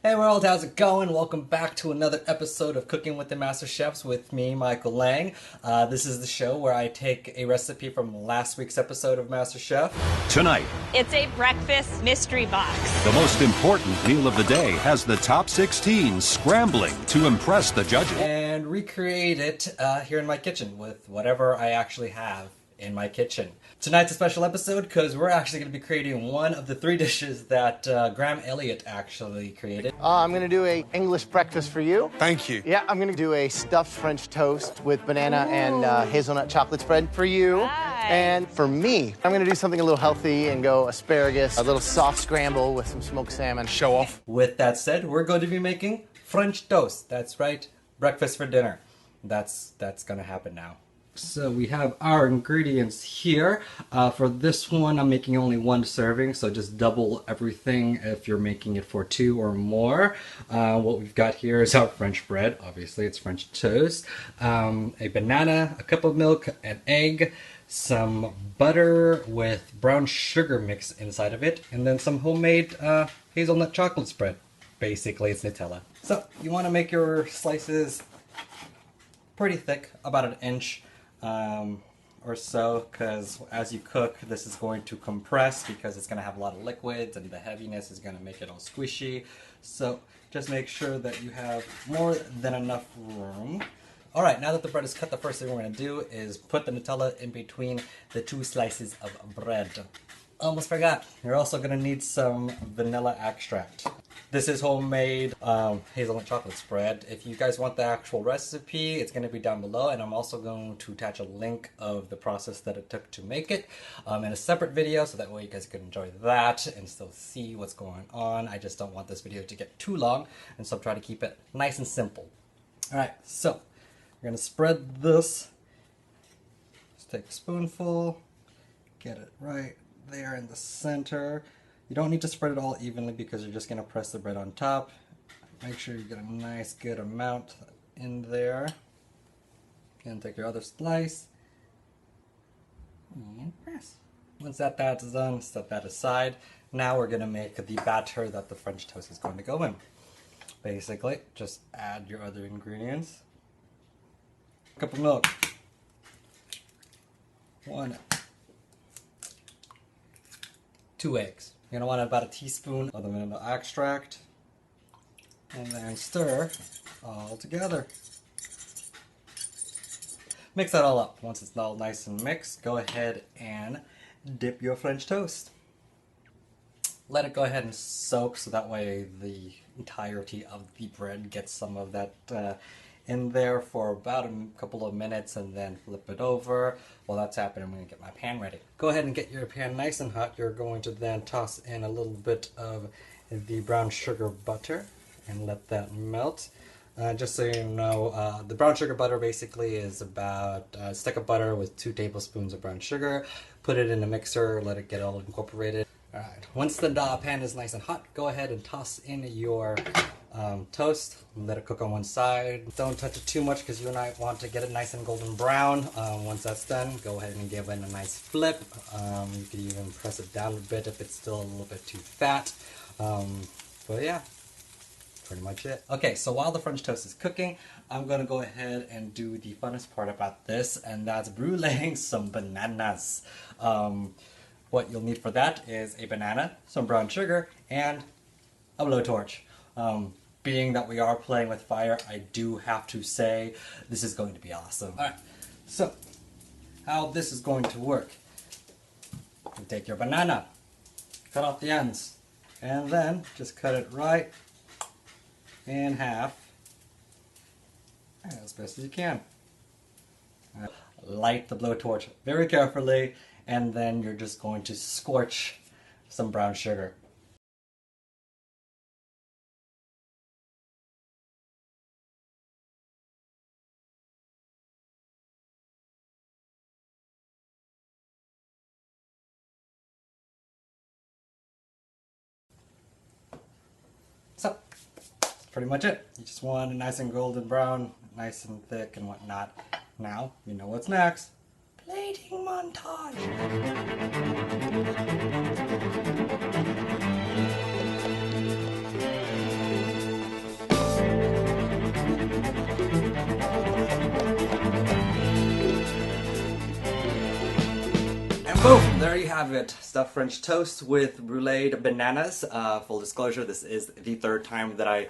Hey world, how's it going? Welcome back to another episode of Cooking with the Masterchefs with me, Michael Lang. This is the show where I take a recipe from last week's episode of MasterChef. Tonight, it's a breakfast mystery box. The most important meal of the day has the top 16 scrambling to impress the judges. And recreate it here in my kitchen with whatever I actually have in my kitchen. Tonight's a special episode because we're actually going to be creating one of the three dishes that Graham Elliot actually created. I'm going to do a English breakfast for you. Thank you. Yeah, I'm going to do a stuffed French toast with banana and hazelnut chocolate spread for you. Hi. And for me, I'm going to do something a little healthy and go asparagus, a little soft scramble with some smoked salmon. Show off. With that said, we're going to be making French toast. That's right, breakfast for dinner. That's going to happen now. So we have our ingredients here. For this one, I'm making only one serving, so just double everything if you're making it for two or more. What we've got here is our French bread. Obviously, it's French toast. A banana, a cup of milk, an egg, some butter with brown sugar mix inside of it, and then some homemade hazelnut chocolate spread. Basically, it's Nutella. So you want to make your slices pretty thick, about an inch. Or so, because as you cook, this is going to compress because it's going to have a lot of liquids and the heaviness is going to make it all squishy. So just make sure that you have more than enough room. Alright, now that the bread is cut, the first thing we're going to do is put the Nutella in between the two slices of bread. Almost forgot, you're also going to need some vanilla extract. This is homemade hazelnut chocolate spread. If you guys want the actual recipe, it's going to be down below, and I'm also going to attach a link of the process that it took to make it in a separate video, so that way you guys can enjoy that and still see what's going on. I just don't want this video to get too long, and so I'm trying to keep it nice and simple. Alright, so we're going to spread this. Just take a spoonful, get it right there in the center. You don't need to spread it all evenly because you're just going to press the bread on top. Make sure you get a nice good amount in there. And take your other slice and press. Once that's done, set that aside. Now we're going to make the batter that the French toast is going to go in. Basically, just add your other ingredients. A cup of milk. 2 eggs. You're going to want about a teaspoon of the vanilla extract. And then stir all together. Mix that all up. Once it's all nice and mixed, go ahead and dip your French toast. Let it go ahead and soak so that way the entirety of the bread gets some of that in there for about a couple of minutes, and then flip it over. While that's happening, I'm going to get my pan ready. Go ahead and get your pan nice and hot. You're going to then toss in a little bit of the brown sugar butter and let that melt. Just so you know, the brown sugar butter basically is about a stick of butter with 2 tablespoons of brown sugar. Put it in a mixer, let it get all incorporated. Alright, once the pan is nice and hot, go ahead and toss in your toast. Let it cook on one side. Don't touch it too much because you and I want to get it nice and golden brown. Once that's done, go ahead and give it a nice flip. You can even press it down a bit if it's still a little bit too fat. But yeah, pretty much it. Okay, so while the French toast is cooking, I'm going to go ahead and do the funnest part about this, and that's bruleeing some bananas. What you'll need for that is a banana, some brown sugar, and a blowtorch. Being that we are playing with fire, I do have to say this is going to be awesome. Alright, so how this is going to work. You take your banana, cut off the ends, and then just cut it right in half as best as you can. Light the blowtorch very carefully, and then you're just going to scorch some brown sugar. So, that's pretty much it. You just want it nice and golden brown, nice and thick and whatnot. Now, you know what's next. Plating montage! Boom! There you have it. Stuffed French toast with bruleed bananas. Full disclosure, this is the third time that I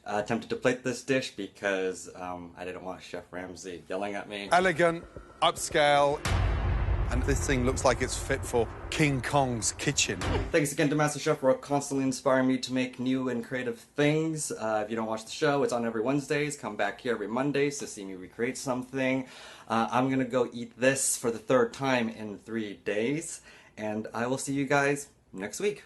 attempted to plate this dish because I didn't want Chef Ramsay yelling at me. Elegant, upscale, and this thing looks like it's fit for King Kong's kitchen. Thanks again to Masterchef for constantly inspiring me to make new and creative things. If you don't watch the show, it's on every Wednesdays. Come back here every Mondays to see me recreate something. I'm gonna go eat this for the third time in 3 days, and I will see you guys next week.